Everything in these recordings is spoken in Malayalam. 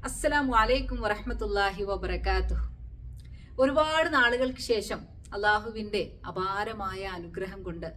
അസ്സലാമു അലൈക്കും വറഹ്മത്തുള്ളാഹി വബറകാതുഹു. ഒരുപാട് നാളുകൾക്ക് ശേഷം അള്ളാഹുവിൻ്റെ അപാരമായ അനുഗ്രഹം കൊണ്ട്,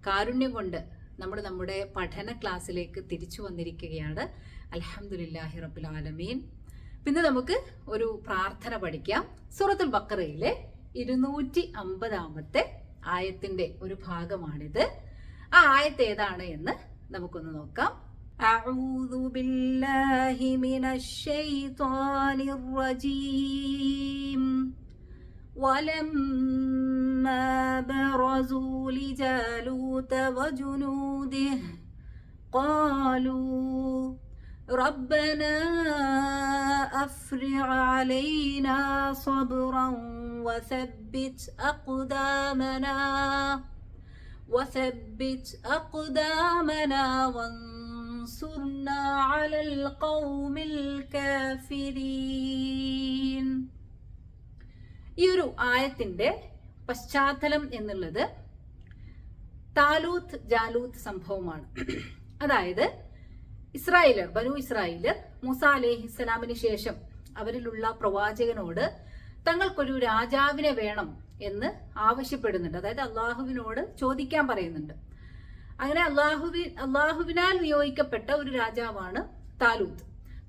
കാരുണ്യം കൊണ്ട് നമ്മുടെ പഠന ക്ലാസ്സിലേക്ക് തിരിച്ചു വന്നിരിക്കുകയാണ്. അൽഹംദുലില്ലാഹി റബ്ബിൽ ആലമീൻ. പിന്നെ നമുക്ക് ഒരു പ്രാർത്ഥന പഠിക്കാം. സൂറത്തുൽ ബഖറയിലെ 250-ാമത്തെ ആയത്തിന്റെ ഒരു ഭാഗമാണിത്. ആ ആയത്ത് ഏതാണ് എന്ന് നമുക്കൊന്ന് നോക്കാം. أعوذ بالله من الشيطان الرجيم ولما برزوا لجالوت وجنوده قالوا ربنا أفرغ علينا صبرا وثبت أقدامنا وانصرنا على القوم الكافرين. ഈ ഒരു ആയത്തിന്റെ പശ്ചാത്തലം എന്നുള്ളത് താലൂത്ത് ജാലൂത്ത് സംഭവമാണ്. അതായത് ബനു ഇസ്രായേലർ മൂസ അലൈഹിസ്സലാമിന് ശേഷം അവരിലുള്ള പ്രവാചകനോട് തങ്ങൾക്കൊരു രാജാവിനെ വേണം എന്ന് ആവശ്യപ്പെടുന്നുണ്ട്. അതായത് അള്ളാഹുവിനോട് ചോദിക്കാൻ പറയുന്നുണ്ട്. അങ്ങനെ അള്ളാഹുവിനാൽ നിയോഗിക്കപ്പെട്ട ഒരു രാജാവാണ് താലൂത്ത്.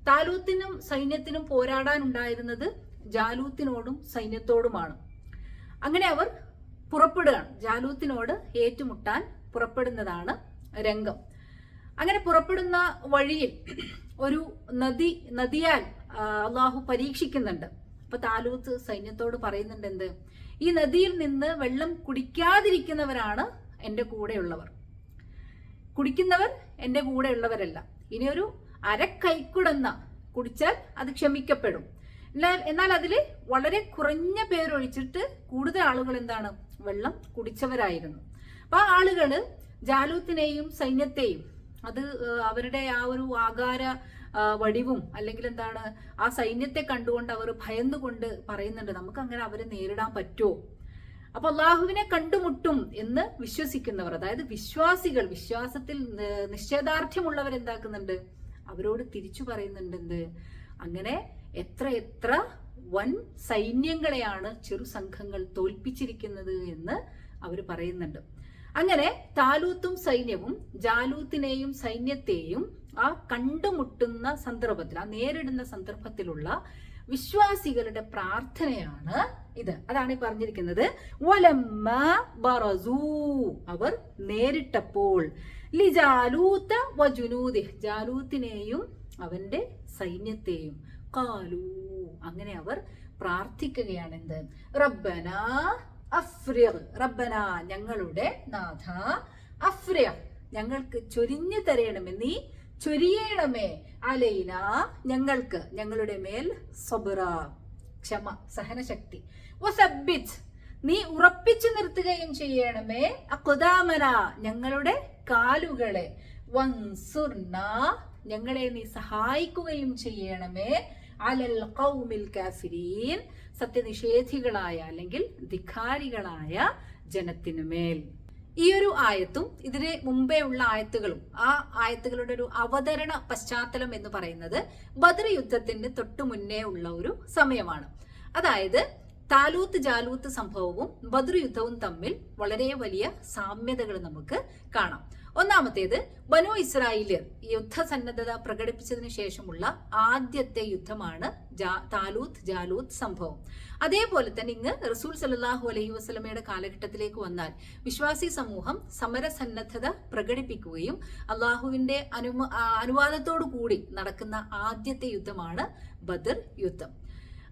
താലൂത്തിനും സൈന്യത്തിനും പോരാടാനുണ്ടായിരുന്നത് ജാലൂത്തിനോടും സൈന്യത്തോടുമാണ്. അങ്ങനെ അവർ പുറപ്പെടുകയാണ്. ജാലൂത്തിനോട് ഏറ്റുമുട്ടാൻ പുറപ്പെടുന്നതാണ് രംഗം. അങ്ങനെ പുറപ്പെടുന്ന വഴിയിൽ ഒരു നദിയാൽ അള്ളാഹു പരീക്ഷിക്കുന്നുണ്ട്. അപ്പൊ താലൂത്ത് സൈന്യത്തോട് പറയുന്നുണ്ട്, എന്ത്, ഈ നദിയിൽ നിന്ന് വെള്ളം കുടിക്കാതിരിക്കുന്നവരാണ് എൻ്റെ കൂടെയുള്ളവർ. കുടിക്കുന്നവർ എൻ്റെ കൂടെയുള്ളവരല്ല. ഇനിയൊരു അരക്കൈക്കുടന്ന കുടിച്ചാൽ അത് ക്ഷമിക്കപ്പെടും. എന്നാൽ അതിൽ വളരെ കുറഞ്ഞ പേരൊഴിച്ചിട്ട് കൂടുതൽ ആളുകൾ എന്താണ്, വെള്ളം കുടിച്ചവരായിരുന്നു. അപ്പൊ ആ ആളുകള് ജാലൂത്തിനെയും സൈന്യത്തെയും, അത് അവരുടെ ആ ഒരു ആകാര വടിവും അല്ലെങ്കിൽ എന്താണ്, ആ സൈന്യത്തെ കണ്ടുകൊണ്ട് അവർ ഭയന്നുകൊണ്ട് പറയുന്നുണ്ട്, നമുക്ക് അങ്ങനെ അവരെ നേരിടാൻ പറ്റുമോ? അപ്പൊ അള്ളാഹുവിനെ കണ്ടുമുട്ടും എന്ന് വിശ്വസിക്കുന്നവർ, അതായത് വിശ്വാസികൾ, വിശ്വാസത്തിൽ നിശ്ചയദാർഢ്യമുള്ളവർ എന്താക്കുന്നുണ്ട്, അവരോട് തിരിച്ചു പറയുന്നുണ്ട്, എന്ത്, അങ്ങനെ എത്ര വൻ സൈന്യങ്ങളെയാണ് ചെറു സംഘങ്ങൾ തോൽപ്പിച്ചിരിക്കുന്നത് എന്ന് അവർ പറയുന്നുണ്ട്. അങ്ങനെ താലൂത്തും സൈന്യവും ജാലൂത്തിനെയും സൈന്യത്തെയും ആ കണ്ടുമുട്ടുന്ന സന്ദർഭത്തിൽ, ആ നേരിടുന്ന സന്ദർഭത്തിലുള്ള വിശ്വാസികളുടെ പ്രാർത്ഥനയാണ് ഇത്. അതാണ് ഈ പറഞ്ഞിരിക്കുന്നത്. വലമ്മ ബറസൂ, അവർ നേരിട്ടപ്പോൾ, ലിജാലൂത വജുനൂദിഹ്, ജാലൂത്തിനെയും അവന്റെ സൈന്യത്തെയും, ഖാലൂ, അങ്ങനെ അവർ പ്രാർത്ഥിക്കുകയാണ്, എന്ത്, റബ്ബന അഫ്രിഗ്, റബ്ബന, ഞങ്ങളുടെ നാഥ, അഫ്രിഗ്, ഞങ്ങൾക്ക് ചൊരിഞ്ഞു തരയണമേ, നീ ചൊരിയണമേ, അലൈന, ഞങ്ങൾക്ക്, ഞങ്ങളുടെ മേൽ, സബ്റ, ക്ഷമ, സഹനശക്തി, വസബ്ബിത്, നീ ഉറപ്പിച്ചു നിർത്തുകയും ചെയ്യണമേ, അഖ്ദാമന, ഞങ്ങളുടെ കാലുകളെ, വൻസുർന, ഞങ്ങളെ നീ സഹായിക്കുകയും ചെയ്യണമേ, അലൽ ഖൗമിൽ കാഫിരീൻ, സത്യനിഷേധികളായ അല്ലെങ്കിൽ ധിക്കാരികളായ ജനത്തിനുമേൽ. ഈ ഒരു ആയത്തും ഇതിന് മുമ്പേ ഉള്ള ആയത്തുകളും, ആ ആയത്തുകളുടെ ഒരു അവതരണ പശ്ചാത്തലം എന്ന് പറയുന്നത് ബദർ യുദ്ധത്തിന് തൊട്ടു മുന്നേ ഉള്ള ഒരു സമയമാണ്. അതായത് താലൂത്ത് ജാലൂത്ത് സംഭവവും ബദർ യുദ്ധവും തമ്മിൽ വളരെ വലിയ സാമ്യതകൾ നമുക്ക് കാണാം. ഒന്നാമത്തേത്, ബനു ഇസ്രായേലിയർ യുദ്ധസന്നദ്ധത പ്രകടിപ്പിച്ചതിന് ശേഷമുള്ള ആദ്യത്തെ യുദ്ധമാണ് താലൂത്ത് ജാലൂത്ത് സംഭവം. അതേപോലെ തന്നെ ഇങ്ങ് റസൂൽ സല്ലല്ലാഹു അലൈഹി വസല്ലമയുടെ കാലഘട്ടത്തിലേക്ക് വന്നാൽ വിശ്വാസി സമൂഹം സമരസന്നദ്ധത പ്രകടിപ്പിക്കുകയും അള്ളാഹുവിന്റെ അനുവാദത്തോടു കൂടി നടക്കുന്ന ആദ്യത്തെ യുദ്ധമാണ് ബദർ യുദ്ധം.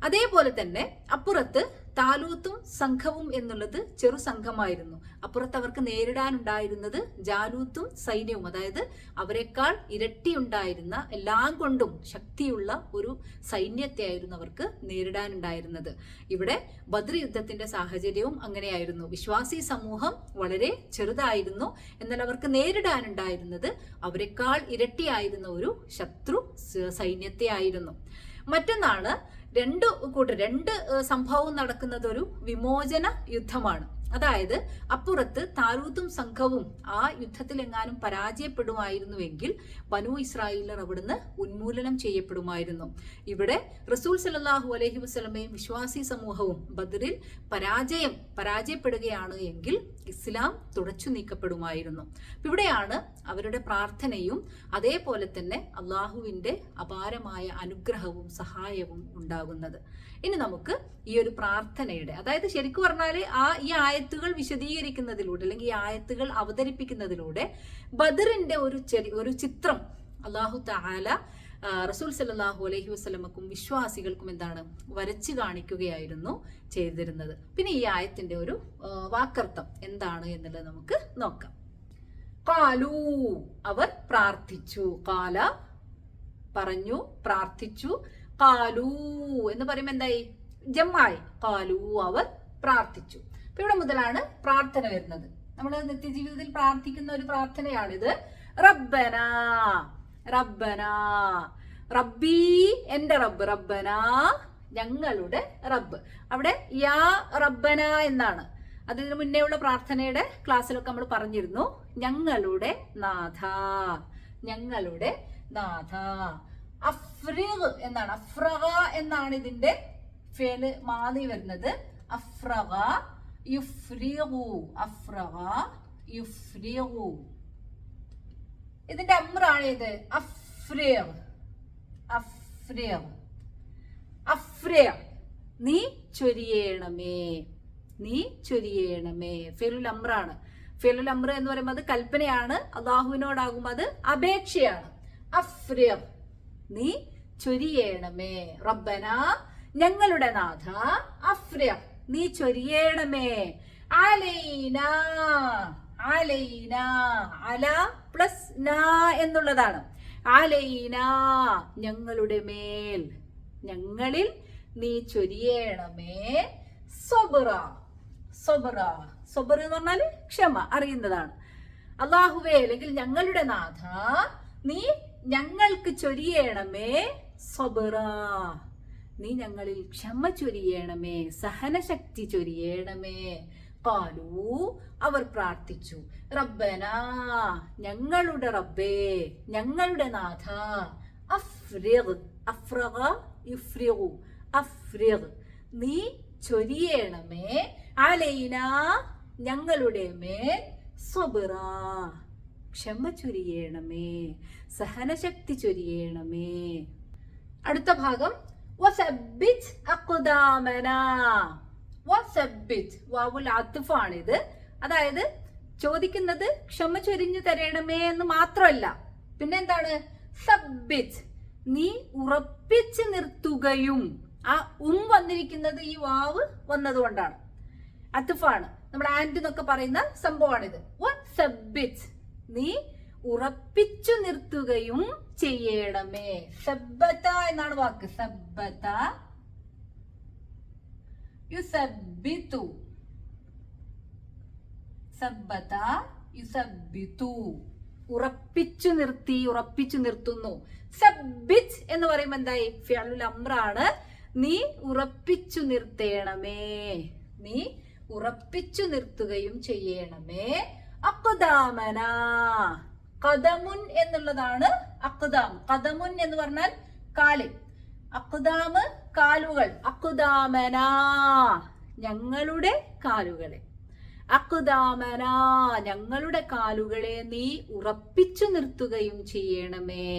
അതേപോലെ തന്നെ അപ്പുറത്ത് താലൂത്തും സംഘവും എന്നുള്ളത് ചെറു സംഘമായിരുന്നു. അപ്പുറത്ത് അവർക്ക് നേരിടാനുണ്ടായിരുന്നത് ജാലൂത്തും സൈന്യവും, അതായത് അവരെക്കാൾ ഇരട്ടിയുണ്ടായിരുന്ന, എല്ലാം കൊണ്ടും ശക്തിയുള്ള ഒരു സൈന്യത്തെ ആയിരുന്നു അവർക്ക് നേരിടാനുണ്ടായിരുന്നത്. ഇവിടെ ബദ്ർ യുദ്ധത്തിന്റെ സാഹചര്യവും അങ്ങനെയായിരുന്നു. വിശ്വാസി സമൂഹം വളരെ ചെറുതായിരുന്നു, എന്നാൽ അവർക്ക് നേരിടാനുണ്ടായിരുന്നത് അവരെക്കാൾ ഇരട്ടിയായിരുന്ന ഒരു ശത്രു സൈന്യത്തെ ആയിരുന്നു. മറ്റൊന്നാണ്, രണ്ട് സംഭവം നടക്കുന്നത് ഒരു വിമോചന യുദ്ധമാണ്. അതായത് അപ്പുറത്ത് താലൂത്തും സംഘവും ആ യുദ്ധത്തിൽ എങ്ങാനും പരാജയപ്പെടുമായിരുന്നുവെങ്കിൽ ബനൂ ഇസ്രായേലർ അവിടുന്ന് ഉന്മൂലനം ചെയ്യപ്പെടുമായിരുന്നു. ഇവിടെ റസൂൽ സല്ലല്ലാഹു അലൈഹി വസല്ലമയും വിശ്വാസി സമൂഹവും ബദറിൽ പരാജയപ്പെടുകയാണ് എങ്കിൽ ഇസ്ലാം തുടച്ചു നീക്കപ്പെടുമായിരുന്നു. ഇവിടെയാണ് അവരുടെ പ്രാർത്ഥനയും അതേപോലെ തന്നെ അള്ളാഹുവിന്റെ അപാരമായ അനുഗ്രഹവും സഹായവും ഉണ്ടാകുന്നത്. ഇനി നമുക്ക് ഈ ഒരു പ്രാർത്ഥനയുടെ, അതായത് ശരിക്കും പറഞ്ഞാൽ ഈ ആയത്തുകൾ വിശദീകരിക്കുന്നതിലൂടെ അല്ലെങ്കിൽ ഈ ആയത്തുകൾ അവതരിപ്പിക്കുന്നതിലൂടെ ബദറിന്റെ ഒരു ചിത്രം അല്ലാഹു തആല റസൂൽ സല്ലല്ലാഹു അലൈഹി വസല്ലമക്കും വിശ്വാസികൾക്കും എന്താണ് വരച്ചു കാണിക്കുകയായിരുന്നു ചെയ്തിരുന്നത്. പിന്നെ ഈ ആയത്തിന്റെ ഒരു വാക്കർത്ഥം എന്താണ് എന്നുള്ളത് നമുക്ക് നോക്കാം. ഖാലൂ, അവർ പ്രാർത്ഥിച്ചു. ഖാല പറഞ്ഞു, പ്രാർത്ഥിച്ചു. ഖാലൂ എന്ന് പറയുമ്പോൾ എന്തായി? ജംആയി. ഖാലൂ, അവർ പ്രാർത്ഥിച്ചു. അപ്പൊ ഇവിടെ മുതലാണ് പ്രാർത്ഥന വരുന്നത്. നമ്മൾ നിത്യജീവിതത്തിൽ പ്രാർത്ഥിക്കുന്ന ഒരു പ്രാർത്ഥനയാണിത്. റബ്ബന, റബ്ബന, റബ്ബി, എന്റെ റബ്ബ്, റബ്ബന, ഞങ്ങളുടെ റബ്ബ്. അവിടെ യാ റബ്ബന എന്നാണ്. അതിനു മുന്നേ ഉള്ള പ്രാർത്ഥനയുടെ ക്ലാസ്സിലൊക്കെ നമ്മൾ പറഞ്ഞിരുന്നു. ഞങ്ങളുടെ നാഥ, ഞങ്ങളുടെ നാഥ. അഫ്രിഗ് എന്നാണ്, അഫ്രഗ എന്നാണ് ഇതിന്റെ ഫേല് മാദി വരുന്നത്. അഫ്രഗ യുഫ്രിഗു, അഫ്രഗ യുഫ്രിഗു. ഇതിന്റെ അമ്രാണ് ഇത്. അഫ്രിഗ്, അഫ്രിഗ്, അഫ്രിഗ്, നീ ചൊരിയണമേ, നീ ചൊരിയണമേ. ഫേലുൽ അമ്രാണ്. ഫേലുൽ അമ്ര എന്ന് പറയുമ്പോൾ അത് കൽപ്പനയാണ്, അള്ളാഹുവിനോടാകുമ്പോൾ അത് അപേക്ഷയാണ്. അഫ്രിഗ്, നീ ചൊരിയണമേ. റബ്ബന, ഞങ്ങളുടെ നാഥ. അഫ്രിഗ്, നീ ചൊരിയണമേ. അലൈന, അലൈന, അല പ്ലസ് ന എന്നുള്ളതാണ്. അലൈന, ഞങ്ങളുടെ മേൽ, ഞങ്ങളിൽ നീ ചൊരിയണമേ. സൊബ്ര, സൊബ്ര, സൊബ്ര എന്ന് പറഞ്ഞാൽ ക്ഷമ, അറിയുന്നതാണ്. അല്ലാഹുവേ അല്ലെങ്കിൽ ഞങ്ങളുടെ നാഥ, നീ ഞങ്ങൾക്ക് ചൊരിയണമേ. സൊബ്ര, നീ ഞങ്ങളിൽ ക്ഷമ ചൊരിയണമേ, സഹനശക്തി ചൊരിയണമേ. ഖാലൂ, അവർ പ്രാർത്ഥിച്ചു. റബ്ബന, ഞങ്ങളുടെ റബ്ബേ, ഞങ്ങളുടെ നാഥ. അഫ്രിഗ്, അഫ്രഗ യുഫ്രിഗു, അഫ്രിഗ്, നീ ചൊരിയണമേ. അലൈന, ഞങ്ങളുടെ മേൽ. സബ്റ, ക്ഷമ ചൊരിയണമേ, സഹനശക്തി ചൊരിയണമേ. അടുത്ത ഭാഗം വസബ്ബിത് അഖ്ദാമനാ. വസബ്ബിത്, വാവുൽ അത്ഫാണിത്. അതായത് ചോദിക്കുന്നത് ക്ഷമ ചൊരിഞ്ഞു തരണമേ എന്ന് മാത്രമല്ല, പിന്നെന്താണ്? സബ്ബിത്, നീ ഉറപ്പിച്ച് നിർത്തുകയും. ആ വന്നിരിക്കുന്നത് ഈ വാവ് വന്നതുകൊണ്ടാണ്, അത്ഫാണ്. നമ്മുടെ ആൻഡ് എന്നൊക്കെ പറയുന്ന സംഭവമാണിത്. വസബ്ബിത്, നീ ഉറപ്പിച്ചു നിർത്തുകയും ചെയ്യണമേ. സബ്ബത എന്നാണ് വാക്ക്. സബ്ബത യുസബ്ബിതു, സബ്ബത യുസബ്ബിതു, ഉറപ്പിച്ചു നിർത്തി, ഉറപ്പിച്ചു നിർത്തുന്നു. സബ്ബിത് എന്ന് പറയുമ്പോൾ എന്തായി? ഫിഅലുൽ അംറാണ്. നീ ഉറപ്പിച്ചു നിർത്തേണമേ, നീ ഉറപ്പിച്ചു നിർത്തുകയും ചെയ്യണമേ. അഖ്ദാമന, ഖദമുൻ എന്നുള്ളതാണ് അഖ്ദാം. ഖദമുൻ എന്ന് പറഞ്ഞാൽ കാല്, അഖ്ദാമ് കാലുകൾ. അഖ്ദാമന, ഞങ്ങളുടെ കാലുകളെ. അഖ്ദാമന, ഞങ്ങളുടെ കാലുകളെ നീ ഉറപ്പിച്ചു നിർത്തുകയും ചെയ്യണമേ.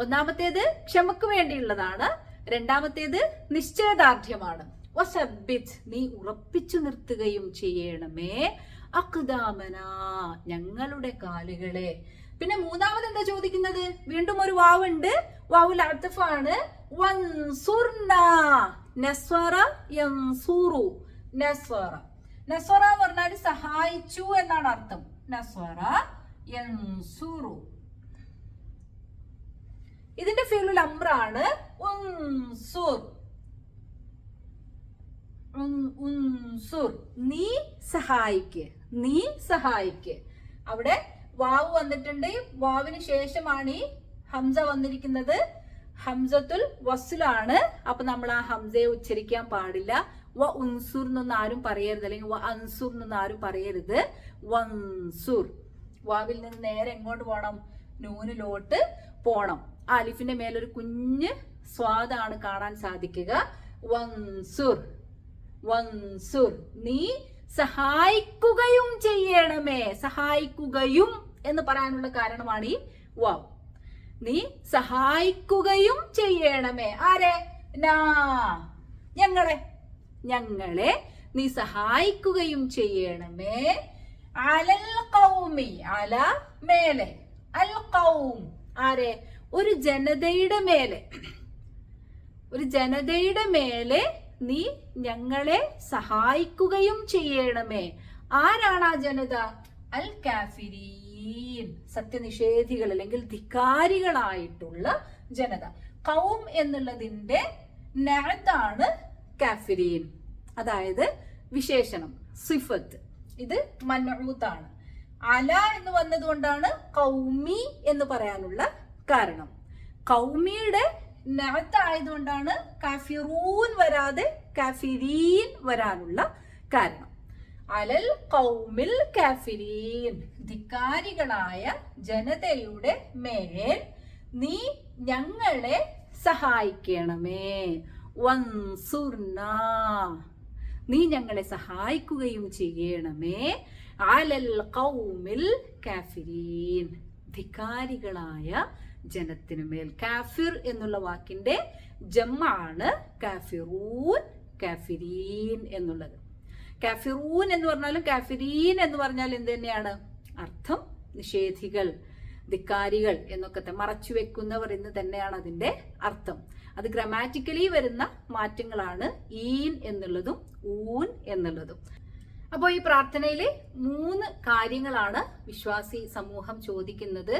ഒന്നാമത്തേത് ക്ഷമക്ക് വേണ്ടിയുള്ളതാണ്, രണ്ടാമത്തേത് നിശ്ചയദാർഢ്യമാണ്. വസബ്ബിത്, നീ ഉറപ്പിച്ചു നിർത്തുകയും ചെയ്യണമേ. അഖ്ദാമന, ഞങ്ങളുടെ കാലുകളെ. പിന്നെ മൂന്നാമത് എന്താ ചോദിക്കുന്നത്? വീണ്ടും ഒരു വാവുണ്ട്, വാവുൽ അത്ഫാണ്. വൻസുർന, നസ്വറ യൻസുറു, നസ്വറ. നസ്വറ എന്ന് പറഞ്ഞാൽ സഹായിച്ചു എന്നാണ് അർത്ഥം. നസ്വറ യൻസുറു. ഇതിന്റെ ഫിഅലുൽ അംറാണ് ഉൻസുർ. ഉൻസുർ, നീ സഹായിക്ക്, നീ സഹായിക്ക്. അവിടെ വാവ് വന്നിട്ടുണ്ട്, വാവിന് ശേഷമാണ് ഈ ഹംസ വന്നിരിക്കുന്നത്. ഹംസത്തുൽ വസ്ലാണ്. അപ്പൊ നമ്മൾ ആ ഹംസയെ ഉച്ചരിക്കാൻ പാടില്ല. വ ഉൻസുർ എന്നൊന്നും ആരും പറയരുത്, അല്ലെങ്കിൽ വ അൻസുർ എന്നൊന്നും ആരും പറയരുത്. വൻസുർ. വാവിൽ നിന്ന് നേരെ എങ്ങോട്ട് പോകണം? നൂനിലോട്ട് പോണം. ആ അലിഫിന്റെ മേലൊരു കുഞ്ഞ് സ്വാദാണ് കാണാൻ സാധിക്കുക. വൻസുർ, വൻസുർ. നീ സഹായിക്കുകയും ചെയ്യണമേ. സഹായിക്കുകയും എന്ന് പറയാനുള്ള കാരണമാണ് ഈ വാവ്. നീ സഹായിക്കുകയും ചെയ്യണമേ. ആരെ? നാ, ഞങ്ങളെ. ഞങ്ങളെ നീ സഹായിക്കുകയും ചെയ്യണമേ. അലൽ ഖൗമി, അല മേലെ, അൽ ഖൗം ആരെ? ഒരു ജനതയുടെ മേലെ. ഒരു ജനതയുടെ മേലെ നീ ഞങ്ങളെ സഹായിക്കുകയും ചെയ്യണമേ. ആരാണ് ആ ജനത? അൽ കാഫിരീൻ, സത്യനിഷേധികൾ അല്ലെങ്കിൽ ധിക്കാരികളായിട്ടുള്ള ജനത. ഖൗം എന്നുള്ളതിന്റെ നഅത്താണ് കാഫിരീൻ, അതായത് വിശേഷണം, സിഫത്ത്. ഇത് മൻഊത്താണ്. അല എന്ന് വന്നതുകൊണ്ടാണ് ഖൗമി എന്ന് പറയാനുള്ള കാരണം. ഖൗമിയുടെ നഅത്തായതുകൊണ്ടാണ് കാഫിറൂൻ വരാതെ കാഫിരീൻ വരാനുള്ള കാരണം. അലൽ ഖൗമിൽ കാഫിരീൻ, ധിക്കാരികളായ ജനതയുടെ മേൽ നീ ഞങ്ങളെ സഹായിക്കണമേ. വൻസുർനാ, നീ ഞങ്ങളെ സഹായിക്കുകയും ചെയ്യണമേ. അലൽ ഖൗമിൽ കാഫിരീൻ, ധിക്കാരികളായ ജനത്തിനുമേൽ. കാഫിർ എന്നുള്ള വാക്കിന്റെ ജമ്മാണ് കാഫിറൂൻ, കാഫിരീൻ എന്നുള്ളത്. കാഫിറൂൻ എന്ന് പറഞ്ഞാലും കാഫിരീൻ എന്ന് പറഞ്ഞാൽ എന്ത് തന്നെയാണ് അർത്ഥം? നിഷേധികൾ, ധിക്കാരികൾ എന്നൊക്കെ മറച്ചു വെക്കുന്നവർ എന്ന് തന്നെയാണ് അതിന്റെ അർത്ഥം. അത് ഗ്രാമാറ്റിക്കലി വരുന്ന മാറ്റങ്ങളാണ് ഈൻ എന്നുള്ളതും ഊൻ എന്നുള്ളതും. അപ്പോൾ ഈ പ്രാർത്ഥനയിലെ 3 കാര്യങ്ങളാണ് വിശ്വാസി സമൂഹം ചോദിക്കുന്നത്.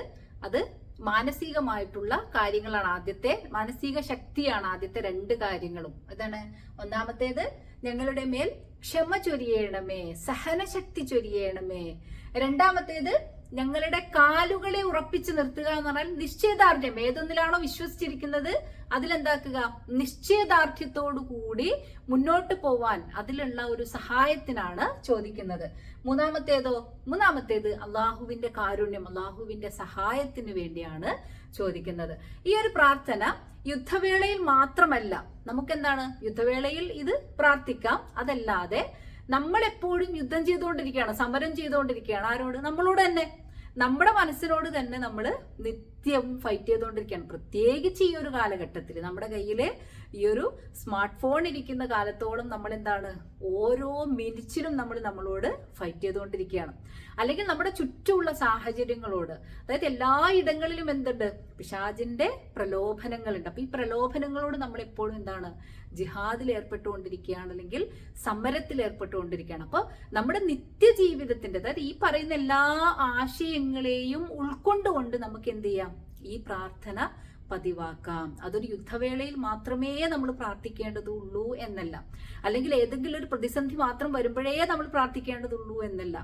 അത് മാനസികമായിട്ടുള്ള കാര്യങ്ങളാണ്. ആദ്യത്തെ മാനസിക ശക്തിയാണ് ആദ്യത്തെ 2 കാര്യങ്ങളും. അതാണ് ഒന്നാമത്തേത്, ഞങ്ങളുടെ മേൽ ക്ഷമ ചൊരിയണമേ, സഹനശക്തി ചൊരിയണമേ. രണ്ടാമത്തേത്, ഞങ്ങളുടെ കാലുകളെ ഉറപ്പിച്ചു നിർത്തുക എന്ന് പറഞ്ഞാൽ നിശ്ചയദാർഢ്യം. ഏതൊന്നിലാണോ വിശ്വസിച്ചിരിക്കുന്നത് അതിലെന്താക്കുക? നിശ്ചയദാർഢ്യത്തോടു കൂടി മുന്നോട്ട് പോവാൻ അതിലുള്ള ഒരു സഹായത്തിനാണ് ചോദിക്കുന്നത്. മൂന്നാമത്തേത് അള്ളാഹുവിന്റെ കാരുണ്യം, അള്ളാഹുവിന്റെ സഹായത്തിന് വേണ്ടിയാണ് ചോദിക്കുന്നത്. ഈ ഒരു പ്രാർത്ഥന യുദ്ധവേളയിൽ മാത്രമല്ല, നമുക്കെന്താണ് യുദ്ധവേളയിൽ ഇത് പ്രാർത്ഥിക്കാം. അതല്ലാതെ നമ്മൾ എപ്പോഴും യുദ്ധം ചെയ്തുകൊണ്ടിരിക്കുകയാണ്, സമരം ചെയ്തുകൊണ്ടിരിക്കുകയാണ്. ആരോട്? നമ്മളോട് തന്നെ, നമ്മുടെ മനസ്സിനോട് തന്നെ നമ്മൾ നിത്യം ഫൈറ്റ് ചെയ്തുകൊണ്ടിരിക്കുകയാണ്. പ്രത്യേകിച്ച് ഈ ഒരു കാലഘട്ടത്തിൽ നമ്മുടെ കയ്യിൽ ഈ ഒരു സ്മാർട്ട് ഫോൺ ഇരിക്കുന്ന കാലത്തോളം നമ്മൾ എന്താണ്, ഓരോ മിനിറ്റിലും നമ്മളോട് ഫൈറ്റ് ചെയ്തുകൊണ്ടിരിക്കുകയാണ്. അല്ലെങ്കിൽ നമ്മുടെ ചുറ്റുമുള്ള സാഹചര്യങ്ങളോട്, അതായത് എല്ലാ ഇടങ്ങളിലും എന്തുണ്ട്? പിശാചിന്റെ പ്രലോഭനങ്ങളുണ്ട്. അപ്പൊ ഈ പ്രലോഭനങ്ങളോട് നമ്മൾ എപ്പോഴും എന്താണ്, ജിഹാദിൽ ഏർപ്പെട്ടുകൊണ്ടിരിക്കുകയാണ്, അല്ലെങ്കിൽ സമരത്തിൽ ഏർപ്പെട്ടുകൊണ്ടിരിക്കുകയാണ്. അപ്പോൾ നമ്മുടെ നിത്യജീവിതത്തിന്റെ, അതായത് ഈ പറയുന്ന എല്ലാ ആശയങ്ങളെയും ഉൾക്കൊണ്ടുകൊണ്ട് നമുക്ക് എന്ത് ചെയ്യാം? ഈ പ്രാർത്ഥന പതിവാക്കാം. അതൊരു യുദ്ധവേളയിൽ മാത്രമേ നമ്മൾ പ്രാർത്ഥിക്കേണ്ടതുള്ളൂ എന്നല്ല, അല്ലെങ്കിൽ ഏതെങ്കിലും ഒരു പ്രതിസന്ധി മാത്രം വരുമ്പോഴേ നമ്മൾ പ്രാർത്ഥിക്കേണ്ടതുള്ളൂ എന്നല്ല.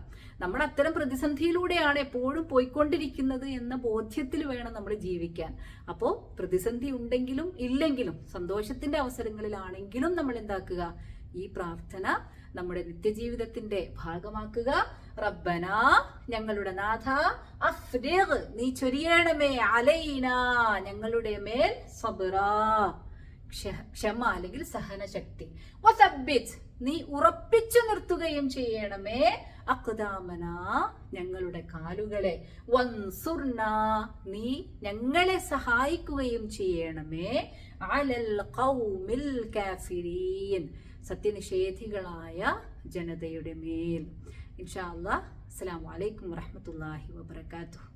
നമ്മൾ അത്തരം പ്രതിസന്ധിയിലൂടെയാണ് എപ്പോഴും പോയിക്കൊണ്ടിരിക്കുന്നത് എന്ന ബോധ്യത്തിൽ വേണം നമ്മൾ ജീവിക്കാൻ. അപ്പോൾ പ്രതിസന്ധി ഉണ്ടെങ്കിലും ഇല്ലെങ്കിലും സന്തോഷത്തിന്റെ അവസരങ്ങളിലാണെങ്കിലും നമ്മൾ എന്താക്കുക? ഈ പ്രാർത്ഥന നമ്മുടെ നിത്യജീവിതത്തിന്റെ ഭാഗമാക്കുക. റബ്ബന, ഞങ്ങളുടെ നാഥ, അഫ്രിഗ്, നീ ചൊരിയണമേ, അലൈന, ഞങ്ങളുടെ മേൽ, സബ്റ, ക്ഷമ അല്ലെങ്കിൽ സഹനശക്തി, വസബ്ബിത്, നീ ഉറപ്പിച്ചു നിർത്തുകയും ചെയ്യണമേ, അഖ്ദാമന, ഞങ്ങളുടെ കാലുകളെ, വൻസുർന, നീ ഞങ്ങളെ സഹായിക്കുകയും ചെയ്യണമേ, അലൽ ഖൗമിൽ കാഫിരീൻ, സത്യനിഷേധികളായ ജനതയുടെ മേൽ. ഇൻഷാ അല്ലാഹ്. അസ്സലാമു അലൈക്കും വറഹ്മത്തുള്ളാഹി വബറകാതുഹു.